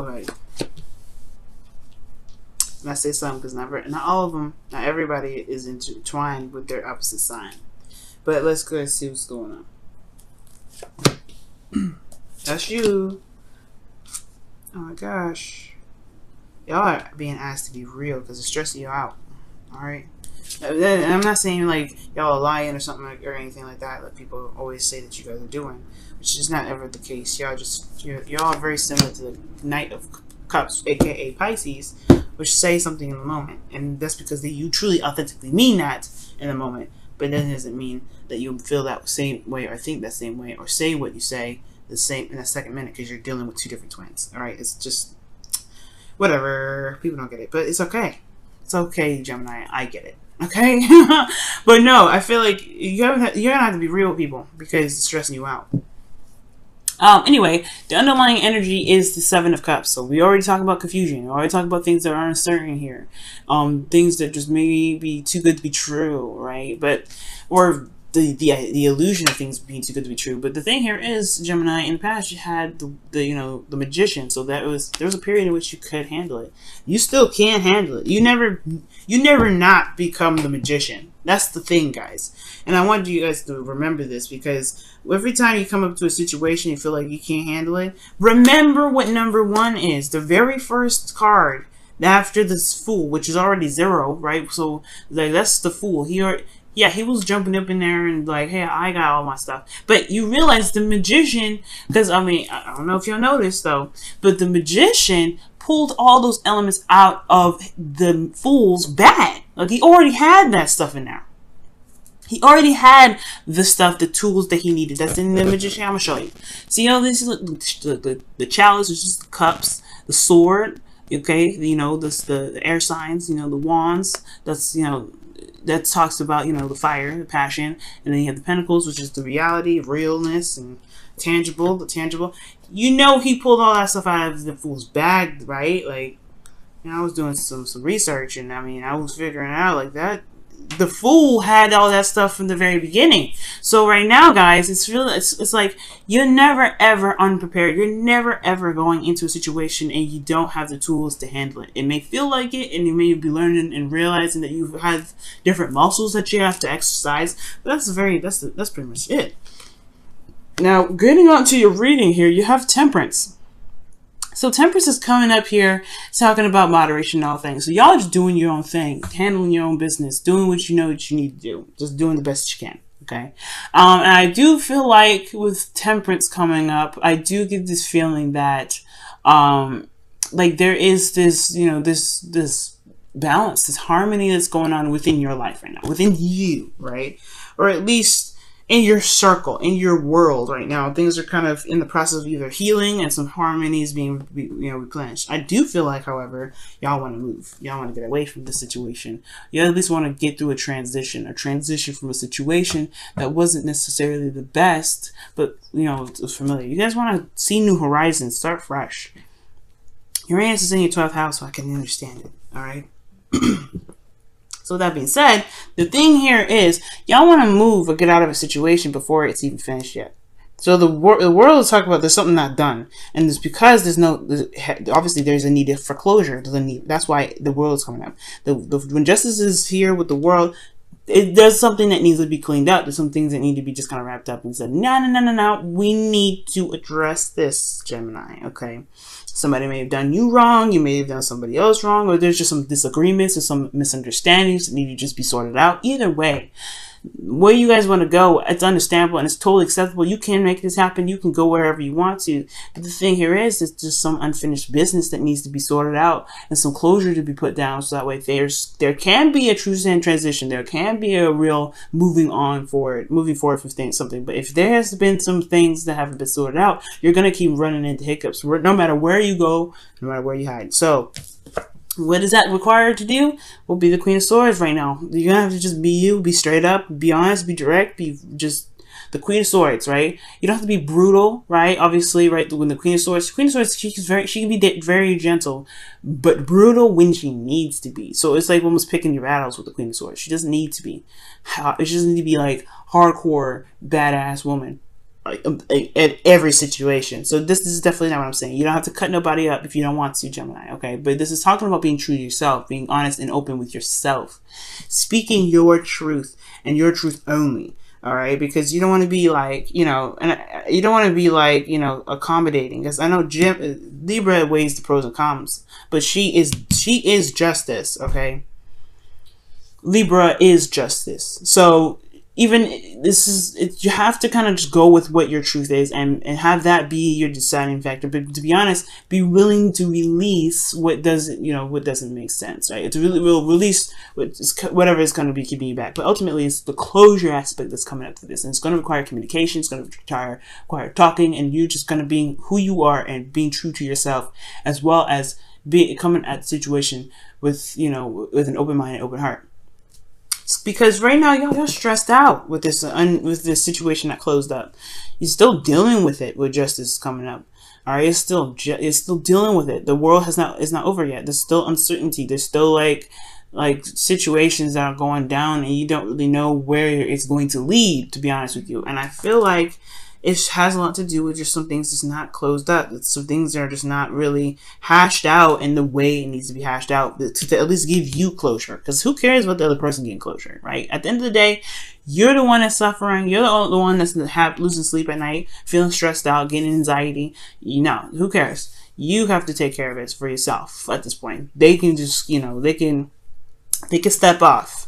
right. And I say some because not all of them, not everybody is intertwined with their opposite sign. But let's go and see what's going on. That's you. Oh my gosh. Y'all are being asked to be real because it's stressing you out. Alright? I'm not saying like y'all are lying or something like, or anything like that, like people always say that you guys are doing, which is not ever the case. Y'all are very similar to the Knight of Cups, aka Pisces, which say something in the moment, and that's because you truly authentically mean that in the moment, but that doesn't mean that you feel that same way or think that same way or say what you say the same in a second minute, because you're dealing with two different twins. All right, it's just whatever. People don't get it, but it's okay. It's okay, Gemini. I get it. Okay, but no, I feel like you're gonna have to be real with people because it's stressing you out. Anyway, the underlying energy is the Seven of Cups. So we already talked about confusion. We already talked about things that are uncertain here. Things that just may be too good to be true, right? Or the illusion of things being too good to be true. But the thing here is, Gemini, in the past you had the Magician. So there was a period in which you could handle it. You still can handle it. You never not become the Magician. That's the thing, guys. And I want you guys to remember this, because every time you come up to a situation you feel like you can't handle it, remember what number 1 is. The very first card after this Fool, which is already 0, right? So like that's the Fool. He was jumping up in there and like, hey, I got all my stuff. But you realize the Magician, because I mean, I don't know if y'all noticed though, but the Magician pulled all those elements out of the Fool's bag. Like he already had that stuff in there. He already had the stuff, the tools that he needed. That's in the Magician. I'm gonna show you. See, this is the chalice, which is the cups, the sword. Okay, the air signs. The wands. That's that talks about the fire, the passion, and then you have the pentacles, which is the reality, realness, and the tangible. He pulled all that stuff out of the Fool's bag, right? Like, I was doing some research, and I was figuring out like that. The Fool had all that stuff from the very beginning. So right now, guys, it's like you're never ever unprepared. You're never ever going into a situation and you don't have the tools to handle it. It may feel like it, and you may be learning and realizing that you have different muscles that you have to exercise. But that's pretty much it. Now, getting on to your reading here, you have Temperance. So Temperance is coming up here talking about moderation and all things. So y'all just doing your own thing, handling your own business, doing what you know what you need to do, just doing the best you can. Okay. And I do feel like with Temperance coming up, I do get this feeling that, like there is this, this balance, this harmony that's going on within your life right now, within you, right? Or at least in your circle, in your world right now. Things are kind of in the process of either healing and some harmonies being replenished. I do feel like, however, y'all want to move. Y'all want to get away from the situation. You at least want to get through a transition from a situation that wasn't necessarily the best, but it was familiar. You guys want to see new horizons, start fresh. Uranus is in your 12th house, so I can understand it. All right. So that being said, the thing here is y'all want to move or get out of a situation before it's even finished yet. So the world is talking about there's something not done, and it's because obviously there's a need for closure. That's why the world is coming up. When justice is here with the world, there's something that needs to be cleaned up. There's some things that need to be just kind of wrapped up and said, no. We need to address this, Gemini. Okay. Somebody may have done you wrong, you may have done somebody else wrong, or there's just some disagreements or some misunderstandings that need to just be sorted out. Either way, where you guys want to go, it's understandable and it's totally acceptable. You can make this happen. You can go wherever you want to. But the thing here is, it's just some unfinished business that needs to be sorted out and some closure to be put down. So that way there can be a true transition. There can be a real moving forward for something. But if there has been some things that haven't been sorted out, you're going to keep running into hiccups no matter where you go, no matter where you hide. So what is that required to do? Will be the Queen of Swords right now. You're going to have to just be you, be straight up, be honest, be direct, be just the Queen of Swords, right? You don't have to be brutal, right? Obviously, right, when the Queen of Swords, she can be very gentle, but brutal when she needs to be. So it's like almost picking your battles with the Queen of Swords. She doesn't need to be. She doesn't need to be like hardcore, badass woman. at every situation. So this is definitely not what I'm saying. You don't have to cut nobody up if you don't want to, Gemini, okay? But this is talking about being true to yourself, being honest and open with yourself, speaking your truth and your truth only. All right, because you don't want to be like, you know, and you don't want to be like, you know, accommodating. Because I know Libra weighs the pros and cons, but she is justice. Okay, Libra is justice. So even this is you have to kind of just go with what your truth is and have that be your deciding factor. But to be honest, be willing to release what doesn't make sense, right? It's really will release whatever is going to be keeping you back. But ultimately, it's the closure aspect that's coming up to this, and it's going to require communication. It's going to require talking, and you just going to being who you are and being true to yourself, as well as coming at the situation with with an open mind and open heart. Because right now y'all stressed out with this situation that closed up. You're still dealing with it with justice coming up. All right, it's still dealing with it. The world is not over yet. There's still uncertainty. There's still like situations that are going down, and you don't really know where it's going to lead. To be honest with you, and I feel like it has a lot to do with just some things just not closed up. Some things are just not really hashed out in the way it needs to be hashed out to at least give you closure. Because who cares about the other person getting closure, right? At the end of the day, you're the one that's suffering. You're the one that's losing sleep at night, feeling stressed out, getting anxiety. Who cares? You have to take care of it for yourself at this point. They can just, they can step off.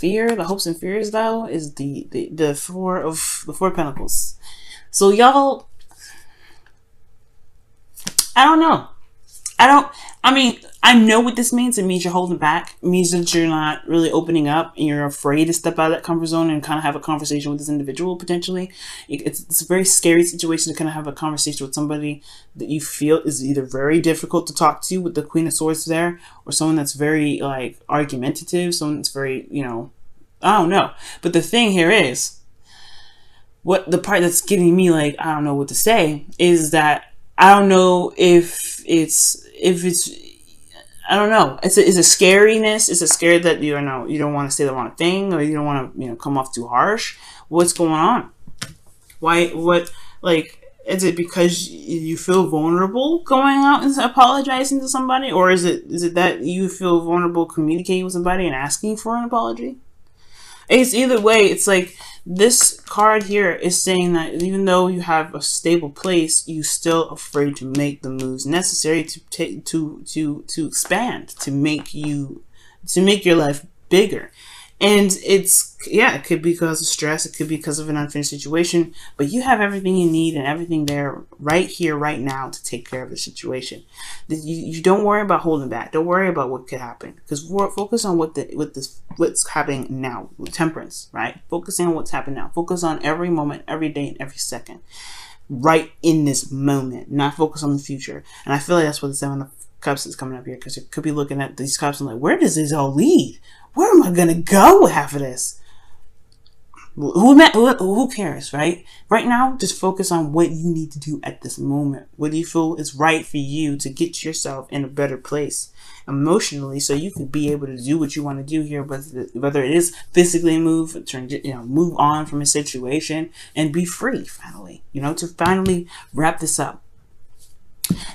The hopes and fears, though, is the four of Pentacles. So y'all, I don't know. I know what this means. It means you're holding back. It means that you're not really opening up and you're afraid to step out of that comfort zone and kind of have a conversation with this individual potentially. It's a very scary situation to kind of have a conversation with somebody that you feel is either very difficult to talk to with the Queen of Swords there, or someone that's very like argumentative, someone that's very, I don't know. But the thing here is, what the part that's getting me like, I don't know what to say, is that I don't know if it's I don't know. It's a scariness. It's a scare that you don't want to say the wrong thing, or you don't want to come off too harsh. What's going on? Why? What? Like, is it because you feel vulnerable going out and apologizing to somebody, or is it that you feel vulnerable communicating with somebody and asking for an apology? It's either way. It's like this card here is saying that even though you have a stable place, you're still afraid to make the moves necessary to expand, to make your life bigger. And it could be because of stress, it could be because of an unfinished situation, but you have everything you need and everything there right here, right now to take care of the situation. You don't worry about holding back. Don't worry about what could happen, because focus on what's happening now. Temperance, right? Focusing on what's happening now. Focus on every moment, every day, and every second, right in this moment. Not focus on the future. And I feel like that's what the Seven of Cups is coming up here, because you could be looking at these cups and like, where does this all lead? Where am I gonna go with half of this? Who cares, right? Right now, just focus on what you need to do at this moment. What do you feel is right for you to get yourself in a better place emotionally, so you can be able to do what you want to do here, whether it is physically move on from a situation and be free finally, to finally wrap this up.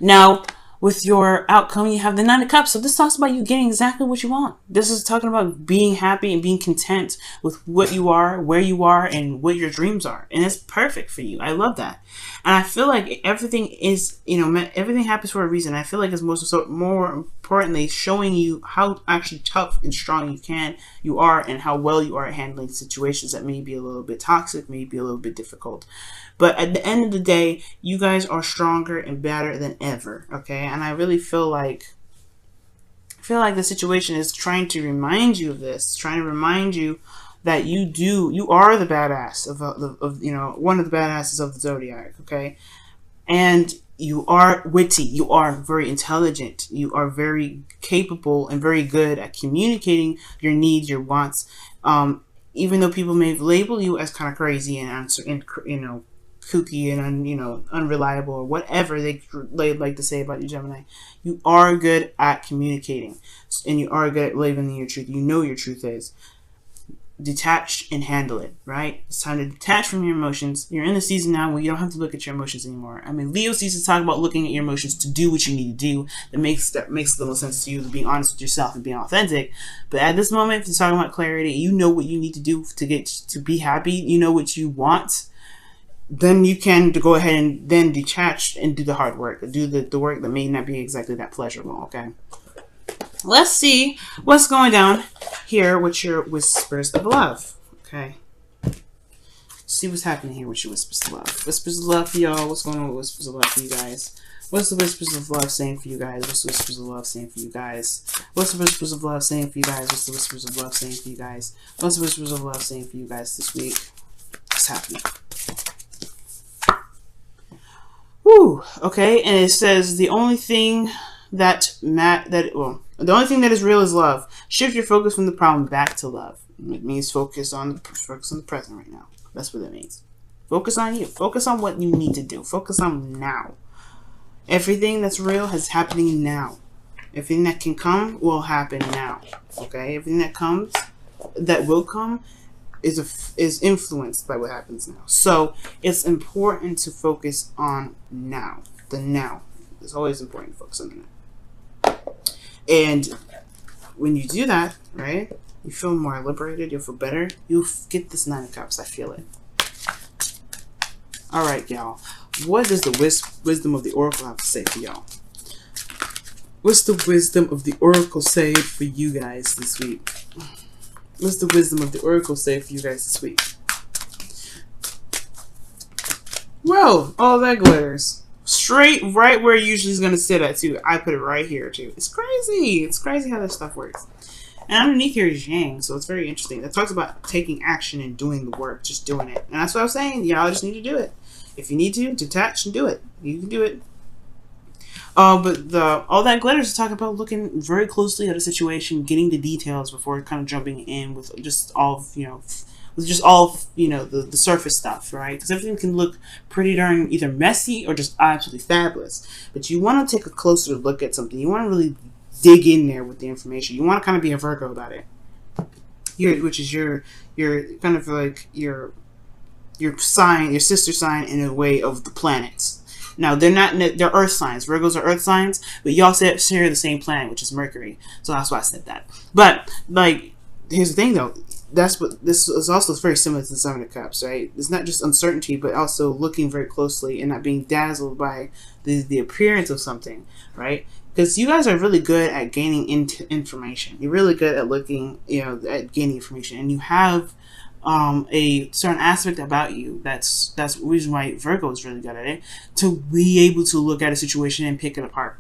Now, with your outcome, you have the Nine of Cups. So this talks about you getting exactly what you want. This is talking about being happy and being content with what you are, where you are, and what your dreams are. And it's perfect for you. I love that. And I feel like everything is, everything happens for a reason. I feel like it's more importantly showing you how actually tough and strong you are, and how well you are at handling situations that may be a little bit toxic, may be a little bit difficult. But at the end of the day, you guys are stronger and better than ever, okay? And I really feel like the situation is trying to remind you of this, trying to remind you that you are the badass of one of the badasses of the zodiac, okay? And you are witty, you are very intelligent, you are very capable and very good at communicating your needs, your wants. Even though people may label you as kind of crazy and kooky and unreliable, or whatever they like to say about you, Gemini, you are good at communicating, and you are good at living your truth. You know your truth is. detach and handle it, right? It's time to detach from your emotions. You're in the season now where you don't have to look at your emotions anymore. I mean, Leo season talk about looking at your emotions to do what you need to do. That makes little sense to you, being honest with yourself and being authentic. But at this moment, if you're talking about clarity, you know what you need to do to be happy. You know what you want. Then you can go ahead and then detach and do the hard work. Do the work that may not be exactly that pleasurable, okay? Let's see what's going down here with your whispers of love. Okay. See what's happening here with your whispers of love. Whispers of love for y'all. What's going on with whispers of love for you guys? What's the whispers of love saying for you guys? What's the whispers of love saying for you guys? What's the whispers of love saying for you guys? What's the whispers of love saying for you guys? What's the whispers of love saying for you guys this week? What's happening? Woo. Okay, and it says the only thing the only thing that is real is love. Shift your focus from the problem back to love. It means focus on the present right now. That's what it means. Focus on you. Focus on what you need to do. Focus on now. Everything that's real is happening now. Everything that can come will happen now. Okay? Everything that will come is influenced by what happens now. So it's important to focus on now. The now. It's always important to focus on the now. And when you do that, right, you feel more liberated, you'll feel better. You'll get this 9 of Cups. I feel it. All right, y'all. What does the wisdom of the Oracle have to say for y'all? What's the wisdom of the Oracle say for you guys this week? What's the wisdom of the Oracle say for you guys this week? Well, all that glitters. Straight right where it usually is going to sit at, too. I put it right here, too. It's crazy. It's crazy how this stuff works. And underneath here is Yang, so it's very interesting. It talks about taking action and doing the work, just doing it. And that's what I was saying. Y'all just need to do it. If you need to, detach and do it. You can do it. But all that glitters is talking about looking very closely at a situation, getting the details before kind of jumping in with just all, the surface stuff, right? Because everything can look pretty darn either messy or just absolutely fabulous. But you want to take a closer look at something. You want to really dig in there with the information. You want to kind of be a Virgo about it. Which is your kind of like your sign, your sister sign in a way of the planets. Now, they're Earth signs. Virgos are Earth signs, but y'all share the same planet, which is Mercury. So that's why I said that. But, like, here's the thing, though. This is also very similar to the 7 of Cups, right? It's not just uncertainty, but also looking very closely and not being dazzled by the appearance of something, right? Because you guys are really good at gaining information. You're really good at looking, at gaining information. And you have a certain aspect about you that's the reason why Virgo is really good at it, to be able to look at a situation and pick it apart.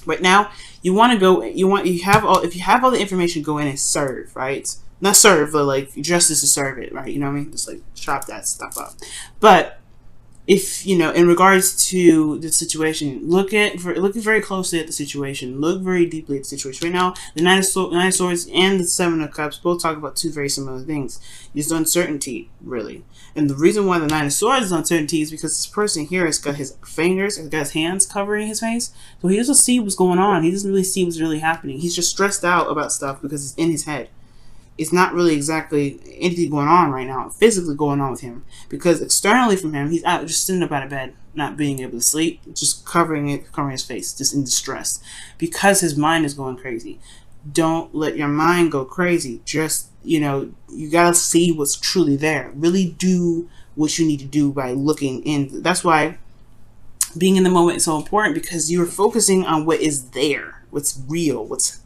Right now, if you have all the information, go in and serve, right? Not serve, but like justice to serve it, right? You know what I mean? Just like chop that stuff up. But if in regards to the situation, looking very closely at the situation, look very deeply at the situation. Right now, the Nine of Swords and the 7 of Cups both talk about two very similar things. It's uncertainty, really. And the reason why the 9 of Swords is uncertainty is because this person here has got his hands covering his face. So he doesn't see what's going on. He doesn't really see what's really happening. He's just stressed out about stuff because it's in his head. It's not really exactly anything going on right now, physically going on with him. Because externally from him, he's out just sitting up out of bed, not being able to sleep, just covering his face, just in distress. Because his mind is going crazy. Don't let your mind go crazy. Just, you gotta see what's truly there. Really do what you need to do by looking in. That's why being in the moment is so important, because you're focusing on what is there, what's real, what's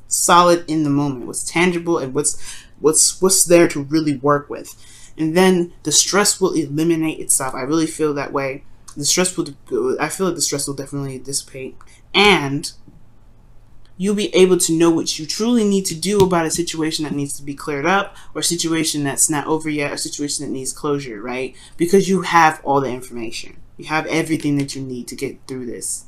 solid in the moment, what's tangible, and what's there to really work with. And then the stress will eliminate itself. I really feel that way. I feel like the stress will definitely dissipate, and you'll be able to know what you truly need to do about a situation that needs to be cleared up, or a situation that's not over yet, or a situation that needs closure, right? Because you have all the information. You have everything that you need to get through this.